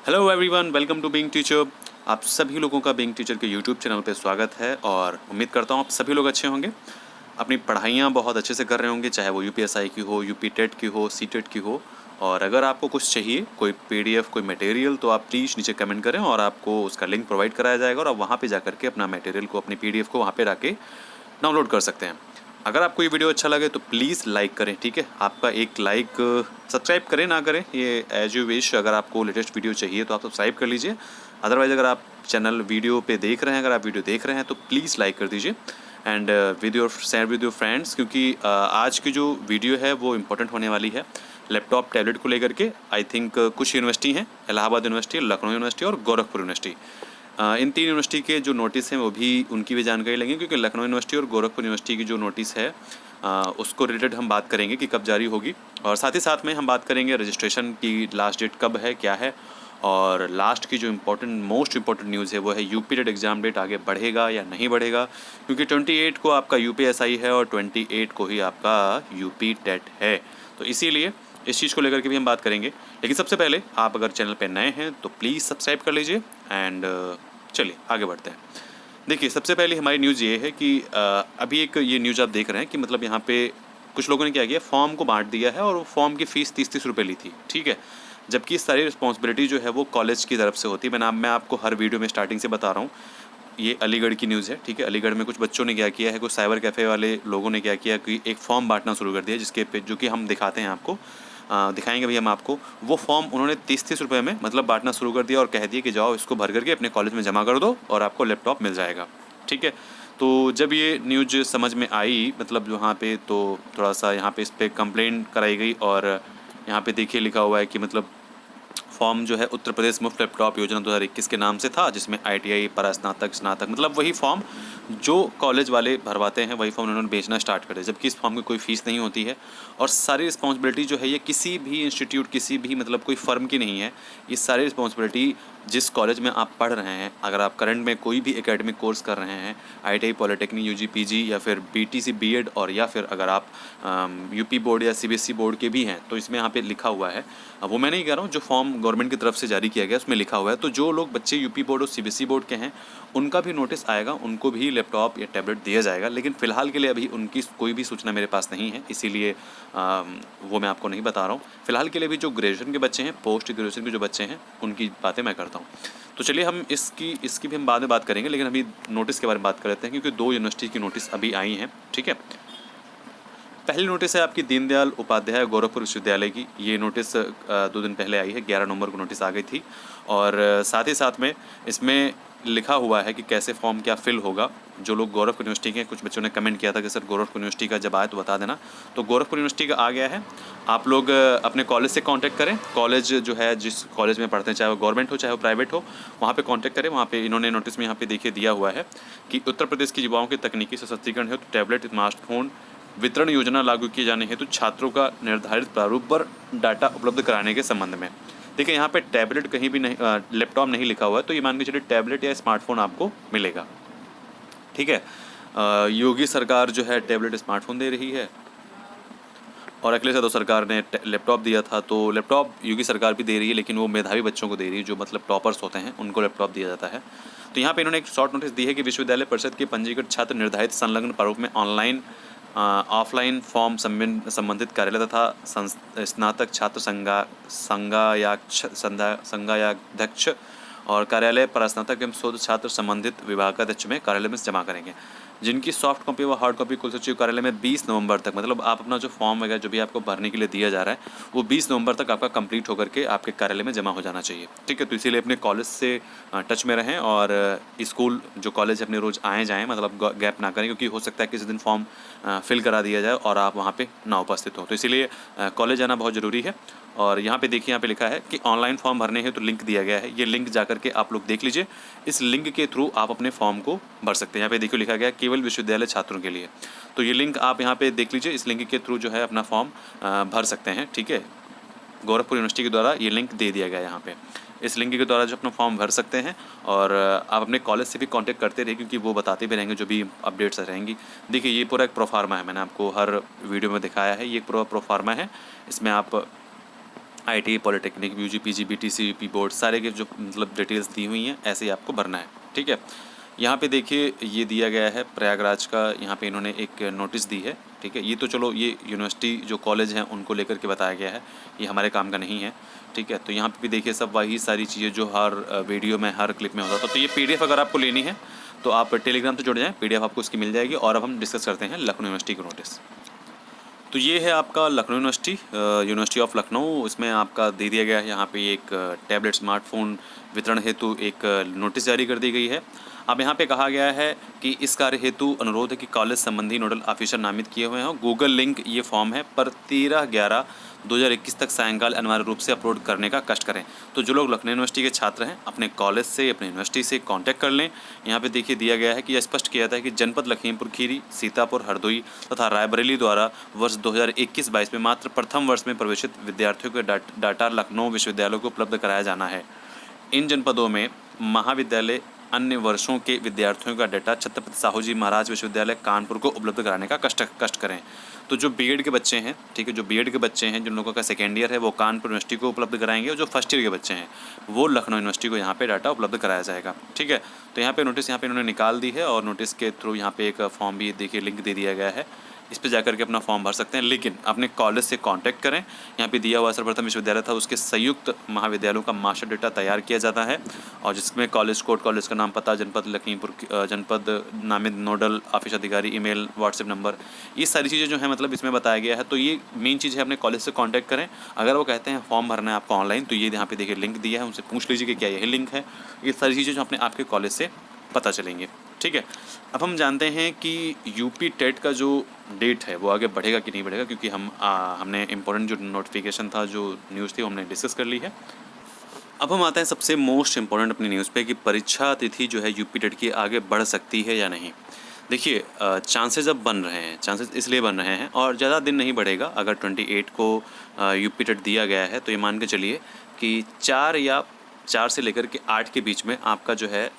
Hello everyone, welcome to being teacher. आप सभी लोगों का बीइंग टीचर के यूट्यूब चैनल पे स्वागत है और उम्मीद करता हूँ आप सभी लोग अच्छे होंगे। अपनी पढ़ाइयाँ बहुत अच्छे से कर रहे होंगे, चाहे वो यूपीएसआई की हो, यूपी टेट की हो, सीटेट की हो। और अगर आपको कुछ चाहिए, कोई पीडीएफ, कोई मटेरियल, तो आप प्लीज़ नीचे कमेंट करें और आपको उसका लिंक प्रोवाइड कराया जाएगा और आप वहाँ पे जा करके अपना मटेरियल को, अपनी पीडीएफ को वहाँ पे रख के डाउनलोड कर सकते हैं। अगर आपको ये वीडियो अच्छा लगे तो प्लीज़ लाइक करें, ठीक है। आपका एक लाइक, सब्सक्राइब करें ना करें ये एज यू विश। अगर आपको लेटेस्ट वीडियो चाहिए तो आप सब्सक्राइब कर लीजिए। अदरवाइज़ अगर आप चैनल वीडियो पे देख रहे हैं, अगर आप वीडियो देख रहे हैं तो प्लीज़ लाइक कर दीजिए and with your share with your friends, क्योंकि आज की जो वीडियो है वो इम्पोर्टेंट होने वाली है लैपटॉप टैबलेट को लेकर के। आई थिंक कुछ यूनिवर्सिटी हैं, इलाहाबाद यूनिवर्सिटी, लखनऊ यूनिवर्सिटी और गोरखपुर यूनिवर्सिटी। इन तीन यूनिवर्सिटी के जो नोटिस हैं वो भी, उनकी भी जानकारी लेंगे, क्योंकि लखनऊ यूनिवर्सिटी और गोरखपुर यूनिवर्सिटी की जो नोटिस है उसको रिलेटेड हम बात करेंगे कि कब जारी होगी। और साथ ही साथ में हम बात करेंगे रजिस्ट्रेशन की लास्ट डेट कब है, क्या है। और लास्ट की जो मोस्ट इम्पॉर्टेंट न्यूज़ है वो है यूपी टेट एग्ज़ाम डेट आगे बढ़ेगा या नहीं बढ़ेगा, क्योंकि 28 को आपका यूपीएसआई है और 28 को ही आपका यूपी टेट है। तो इसीलिए इस चीज़ को लेकर के भी हम बात करेंगे। लेकिन सबसे पहले आप अगर चैनल पे नए हैं तो प्लीज़ सब्सक्राइब कर लीजिए एंड चलिए आगे बढ़ते हैं। देखिए, सबसे पहले हमारी न्यूज़ ये है कि अभी एक ये न्यूज़ आप देख रहे हैं कि मतलब यहाँ पे कुछ लोगों ने क्या किया, फॉर्म को बांट दिया है और वो फॉर्म की फ़ीस 30-30 रुपये ली थी, ठीक है। जबकि सारी रिस्पॉन्सिबिलिटी जो है वो कॉलेज की तरफ से होती है। मैं आपको हर वीडियो में स्टार्टिंग से बता रहा हूँ। ये अलीगढ़ की न्यूज़ है, ठीक है। अलीगढ़ में कुछ बच्चों ने क्या किया है, कुछ साइबर कैफ़े वाले लोगों ने क्या किया कि एक फॉर्म बांटना शुरू कर दिया, जिसके पे जो कि हम दिखाते हैं आपको, दिखाएंगे भी हम आपको। वो फॉर्म उन्होंने 30-30 रुपये में मतलब बांटना शुरू कर दिया और कह दिया कि जाओ इसको भर करके अपने कॉलेज में जमा कर दो और आपको लैपटॉप मिल जाएगा, ठीक है। तो जब ये न्यूज़ समझ में आई, मतलब वहाँ पे, तो थोड़ा सा यहाँ पे इस पर कंप्लेंट कराई गई। और यहाँ पे देखिए लिखा हुआ है कि मतलब फॉर्म जो है उत्तर प्रदेश मुफ्त लैपटॉप योजना 2021 के नाम से था, जिसमें आईटीआई, परास्नातक, स्नातक, मतलब वही फॉर्म जो कॉलेज वाले भरवाते हैं वही फॉर्म उन्होंने बेचना स्टार्ट कर दिया। जबकि इस फॉर्म की कोई फ़ीस नहीं होती है और सारी रिस्पॉन्सिबिलिटी जो है ये किसी भी इंस्टीट्यूट, किसी भी मतलब कोई फर्म की नहीं है। ये सारी रिस्पॉन्सिबिलिटी जिस कॉलेज में आप पढ़ रहे हैं, अगर आप करंट में कोई भी एकेडमिक कोर्स कर रहे हैं, आईटीआई, पॉलिटेक्निक, यूजी, पीजी या फिर बीटीसी, बीएड, और या फिर अगर आप यूपी बोर्ड या सीबीएसई बोर्ड के भी हैं, तो इसमें यहाँ पे लिखा हुआ है। वो मैं नहीं कह रहा हूँ, जो फॉर्म गवर्नमेंट की तरफ से जारी किया गया उसमें लिखा हुआ है। तो जो लोग बच्चे यूपी बोर्ड और सीबीएसई बोर्ड के हैं उनका भी नोटिस आएगा, उनको भी लैपटॉप या टैबलेट दिया जाएगा। लेकिन फ़िलहाल के लिए अभी उनकी कोई भी सूचना मेरे पास नहीं है, इसीलिए वो मैं आपको नहीं बता रहा हूँ। फ़िलहाल के लिए भी जो ग्रेजुएशन के बच्चे हैं, पोस्ट ग्रेजुएशन के जो बच्चे हैं, उनकी बातें मैं करता हूँ। तो चलिए हम इसकी भी हम बाद में बात करेंगे, लेकिन अभी नोटिस के बारे में बात कर लेते हैं, क्योंकि 2 यूनिवर्सिटी की नोटिस अभी आई हैं, ठीक है। पहली नोटिस है आपकी दीनदयाल उपाध्याय गोरखपुर विश्वविद्यालय की। ये नोटिस 2 दिन पहले आई है, 11 नवंबर को नोटिस आ गई थी। और साथ ही साथ में इसमें लिखा हुआ है कि कैसे फॉर्म क्या फिल होगा। जो लोग गोरखपुर यूनिवर्सिटी के, कुछ बच्चों ने कमेंट किया था कि सर गोरखपुर यूनिवर्सिटी का जब आए तो बता देना। तो गोरखपुर यूनिवर्सिटी का आ गया है। आप लोग अपने कॉलेज से कांटेक्ट करें। कॉलेज जो है, जिस कॉलेज में पढ़ते हैं, चाहे वो गवर्नमेंट हो चाहे वो प्राइवेट हो, वहाँ पे कांटेक्ट करें। वहाँ पे इन्होंने नोटिस में यहाँ पे देखिए दिया हुआ है कि उत्तर प्रदेश के युवाओं के तकनीकी सशक्तिकरण हेतु टैबलेट, स्मार्टफोन वितरण योजना लागू किए जाने हेतु छात्रों का निर्धारित प्रारूप पर डाटा उपलब्ध कराने के संबंध में। देखिए यहाँ पे टैबलेट कहीं भी नहीं, लैपटॉप नहीं लिखा हुआ है, तो ये मान के चलिए टैबलेट या स्मार्टफोन आपको मिलेगा, ठीक है। योगी सरकार जो है टैबलेट, स्मार्टफोन दे रही है और अखिलेश यादव सरकार ने लैपटॉप दिया था। तो लैपटॉप योगी सरकार भी दे रही है, लेकिन वो मेधावी बच्चों को दे रही है, जो मतलब टॉपर्स होते हैं उनको लैपटॉप दिया जाता है। तो यहाँ पे इन्होंने एक शॉर्ट नोटिस दी है कि विश्वविद्यालय परिषद के पंजीकृत छात्र निर्धारित संलग्न प्रारूप में ऑनलाइन, ऑफलाइन फॉर्म संबंधित कार्यालय तथा स्नातक छात्र संघाध्यक्ष और कार्यालय परास्नातक एवं शोध छात्र संबंधित विभागाध्यक्ष में कार्यालय में जमा करेंगे, जिनकी सॉफ्ट कॉपी व हार्ड कॉपी कुल सचिव कार्यालय में 20 नवंबर तक, मतलब आप अपना जो फॉर्म वगैरह जो भी आपको भरने के लिए दिया जा रहा है वो 20 नवंबर तक आपका कंप्लीट होकर के आपके कार्यालय में जमा हो जाना चाहिए, ठीक है। तो इसीलिए अपने कॉलेज से टच में रहें और स्कूल जो कॉलेज अपने रोज़ आए जाएँ, मतलब गैप ना करें, क्योंकि हो सकता है किसी दिन फॉर्म फिल करा दिया जाए और आप वहाँ पे ना उपस्थित हो। तो इसीलिए कॉलेज आना बहुत ज़रूरी है। और यहाँ पे देखिए, यहाँ पे लिखा है कि ऑनलाइन फॉर्म भरने हैं, तो लिंक दिया गया है। ये लिंक जा करके आप लोग देख लीजिए। इस लिंक के थ्रू आप अपने फॉर्म को भर सकते हैं। यहाँ पे देखिए लिखा गया है केवल विश्वविद्यालय छात्रों के लिए। तो ये लिंक आप यहाँ पे देख लीजिए। इस लिंक के थ्रू जो है अपना फॉर्म भर सकते हैं, ठीक है। गोरखपुर यूनिवर्सिटी के द्वारा ये लिंक दे दिया गया है यहाँ पे। इस लिंक के द्वारा जो अपना फॉर्म भर सकते हैं और आप अपने कॉलेज से भी कांटेक्ट करते रहिए, क्योंकि वो बताते भी रहेंगे जो भी अपडेट्स रहेंगी। देखिए ये पूरा एक प्रोफार्मा है, मैंने आपको हर वीडियो में दिखाया है। ये पूरा प्रोफार्मा है, इसमें आप IT, polytechnic, UG, PG, BTC, UP board सारे के जो मतलब डिटेल्स दी हुई हैं ऐसे ही आपको भरना है। ठीक है, यहाँ पे देखिए ये दिया गया है प्रयागराज का, यहाँ पे इन्होंने एक नोटिस दी है। ठीक है, ये तो चलो ये यूनिवर्सिटी जो कॉलेज हैं उनको लेकर के बताया गया है, ये हमारे काम का नहीं है। ठीक है, तो यहाँ पे भी देखिए सब वही सारी चीज़ें जो हर वीडियो में हर क्लिप में होता था। तो ये पीडीएफ अगर आपको लेनी है तो आप टेलीग्राम से जुड़ जाएँ, पीडीएफ आपको इसकी मिल जाएगी। और अब हम डिस्कस करते हैं लखनऊ यूनिवर्सिटी का नोटिस। तो ये है आपका Lucknow university, university of Lucknow. इसमें आपका दे दिया गया है यहाँ पे एक टैबलेट स्मार्टफोन वितरण हेतु एक नोटिस जारी कर दी गई है। अब यहाँ पे कहा गया है कि इस कार्य हेतु अनुरोध है कि कॉलेज संबंधी नोडल ऑफिसर नामित किए हुए हैं। गूगल लिंक ये फॉर्म है पर 13/11/2021 तक सायंकाल अनिवार्य रूप से अपलोड करने का कष्ट करें। तो जो लोग लखनऊ यूनिवर्सिटी के छात्र हैं अपने कॉलेज से अपने यूनिवर्सिटी से कांटेक्ट कर लें। यहाँ पे देखिए दिया गया है कि यह स्पष्ट किया जाता है कि जनपद लखीमपुर खीरी, सीतापुर, हरदोई तथा रायबरेली द्वारा वर्ष 2021-22 में मात्र प्रथम वर्ष में प्रवेशित विद्यार्थियों के डाटा लखनऊ विश्वविद्यालय को उपलब्ध कराया जाना है। इन जनपदों में महाविद्यालय अन्य वर्षों के विद्यार्थियों का डाटा छत्रपति साहू जी महाराज विश्वविद्यालय कानपुर को उपलब्ध कराने का कष्ट करें। तो जो बीएड के बच्चे हैं, ठीक है, जो बीएड के बच्चे हैं, जिन लोगों का सेकेंड ईयर है वो कानपुर यूनिवर्सिटी को उपलब्ध कराएंगे, और जो फर्स्ट ईयर के बच्चे हैं वो लखनऊ यूनिवर्सिटी को यहाँ पे डाटा उपलब्ध कराया जाएगा। ठीक है, तो यहाँ पे नोटिस यहाँ पे इन्होंने निकाल दी है, और नोटिस के थ्रू यहाँ पे एक फॉर्म भी देखिए लिंक दे दिया गया है, इस पर जाकर के अपना फॉर्म भर सकते हैं। लेकिन अपने कॉलेज से कांटेक्ट करें। यहाँ पे दिया हुआ सर्वप्रथम विश्वविद्यालय था उसके संयुक्त महाविद्यालयों का मास्टर डेटा तैयार किया जाता है, और जिसमें कॉलेज कोड, कॉलेज का नाम, पता, जनपद लखीमपुर, जनपद नामित नोडल ऑफिस अधिकारी, ईमेल, व्हाट्सएप नंबर, ये सारी चीज़ें जो है मतलब इसमें बताया गया है। तो ये मेन चीज़ है, अपने कॉलेज से कांटेक्ट करें। अगर वो कहते हैं फॉर्म भरना है आपको ऑनलाइन, तो ये यहाँ पे देखिए लिंक दिया है, उनसे पूछ लीजिए कि क्या यही लिंक है। ये सारी चीज़ें जो अपने आपके कॉलेज से पता चलेंगे। ठीक है, अब हम जानते हैं कि यूपी टेट का जो डेट है वो आगे बढ़ेगा कि नहीं बढ़ेगा, क्योंकि हमने इम्पोर्टेंट जो नोटिफिकेशन था, जो न्यूज़ थी, वो हमने डिस्कस कर ली है। अब हम आते हैं सबसे मोस्ट इम्पोर्टेंट अपनी न्यूज़ पे कि परीक्षा तिथि जो है यूपी टेट की आगे बढ़ सकती है या नहीं। देखिए चांसेस अब बन रहे हैं, चांसेस इसलिए बन रहे हैं और ज़्यादा दिन नहीं बढ़ेगा। अगर 28 को यूपी टेट दिया गया है तो ये मान के चलिए कि 4 से लेकर के 8 के बीच में आपका जो है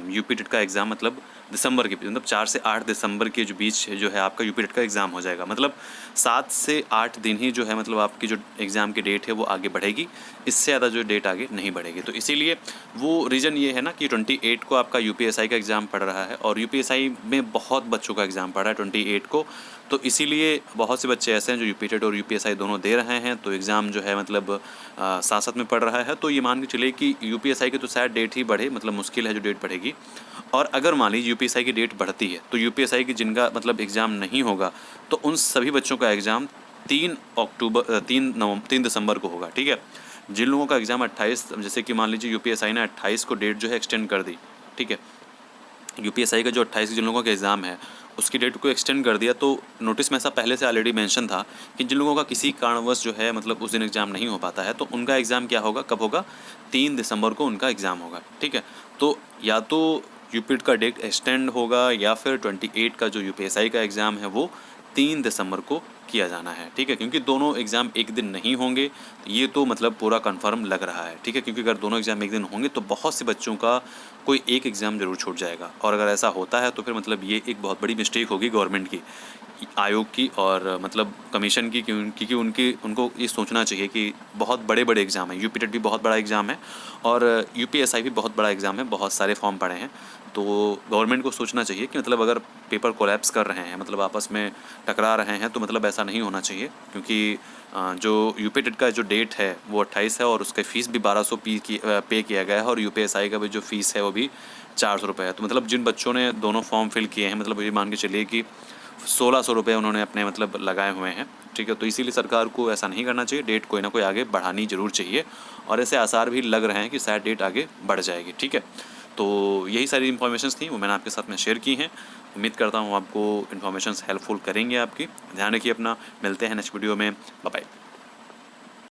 यूपी टेट का एग्ज़ाम, मतलब दिसंबर के बीच, मतलब 4 से 8 दिसंबर के जो बीच जो है आपका यूपी टेट का एग्ज़ाम हो जाएगा। मतलब 7 से 8 दिन ही जो है मतलब आपकी जो एग्ज़ाम की डेट है वो आगे बढ़ेगी, इससे ज़्यादा जो डेट आगे नहीं बढ़ेगी। तो इसीलिए वो रीज़न ये है ना कि 28 को आपका यूपीएसआई का एग्ज़ाम पड़ रहा है, और यूपीएसआई में बहुत बच्चों का एग्ज़ाम पड़ रहा है 28 को। तो इसीलिए बहुत से बच्चे ऐसे हैं जो यूपी टेट और यूपीएसआई दोनों दे रहे हैं, तो एग्ज़ाम जो है मतलब साथ साथ में पड़ रहा है। तो ये मान के चलिए कि यूपीएसआई की तो शायद डेट ही बढ़े, मतलब मुश्किल है जो डेट बढ़ेगी। और अगर मान लीजिए यूपीएसआई की डेट बढ़ती है तो यूपीएसआई की जिनका मतलब एग्ज़ाम नहीं होगा, तो उन सभी बच्चों का एग्ज़ाम 3 दिसंबर को होगा। ठीक है, जिन लोगों का एग्ज़ाम 28, जैसे कि मान लीजिए यूपीएसआई ने 28 को डेट जो है एक्सटेंड कर दी। ठीक है, यूपीएसआई का जो 28 जिन लोगों का एग्ज़ाम है उसकी डेट को एक्सटेंड कर दिया। तो नोटिस में ऐसा पहले से ऑलरेडी मेंशन था कि जिन लोगों का किसी कारणवश जो है मतलब उस दिन एग्ज़ाम नहीं हो पाता है, तो उनका एग्ज़ाम क्या होगा, कब होगा, 3 दिसंबर को उनका एग्ज़ाम होगा। ठीक है, तो या तो यूपीट का डेट एक्सटेंड होगा या फिर 28 का जो यूपीएसआई का एग्ज़ाम है वो 3 दिसंबर को किया जाना है। ठीक है, क्योंकि दोनों एग्ज़ाम एक दिन नहीं होंगे, ये तो मतलब पूरा कंफर्म लग रहा है। ठीक है, क्योंकि अगर दोनों एग्ज़ाम एक दिन होंगे तो बहुत से बच्चों का कोई एक एग्ज़ाम ज़रूर छूट जाएगा, और अगर ऐसा होता है तो फिर मतलब ये एक बहुत बड़ी मिस्टेक होगी गवर्नमेंट की, आयोग की, और मतलब कमीशन की, क्योंकि उनको ये सोचना चाहिए कि बहुत बड़े बड़े एग्ज़ाम हैं। यूपी टेट भी बहुत बड़ा एग्ज़ाम है और यूपीएसआई भी बहुत बड़ा एग्ज़ाम है, बहुत सारे फॉर्म पड़े हैं। तो गवर्नमेंट को सोचना चाहिए कि मतलब अगर पेपर कोलैप्स कर रहे हैं, मतलब आपस में टकरा रहे हैं, तो मतलब ऐसा नहीं होना चाहिए, क्योंकि जो यूपी टेट का जो डेट है वो 28 है और उसका फ़ीस भी 1200 पे किया गया है, और यूपीएसआई का भी जो फ़ीस है वो भी 400 रुपये है। तो मतलब जिन बच्चों ने दोनों फॉर्म फिल किए हैं, मतलब ये मान के चलिए कि 1600 रुपये उन्होंने अपने मतलब लगाए हुए हैं। ठीक है, तो इसीलिए सरकार को ऐसा नहीं करना चाहिए, डेट कोई ना कोई आगे बढ़ानी ज़रूर चाहिए, और ऐसे आसार भी लग रहे हैं कि शायद डेट आगे बढ़ जाएगी। ठीक है, तो यही सारी इन्फॉर्मेशंस थी, वो मैंने आपके साथ में शेयर की हैं। उम्मीद करता हूँ आपको इन्फॉर्मेशंस हेल्पफुल करेंगे आपकी। ध्यान रखिए अपना, मिलते हैं नेक्स्ट वीडियो में, बाय बाय।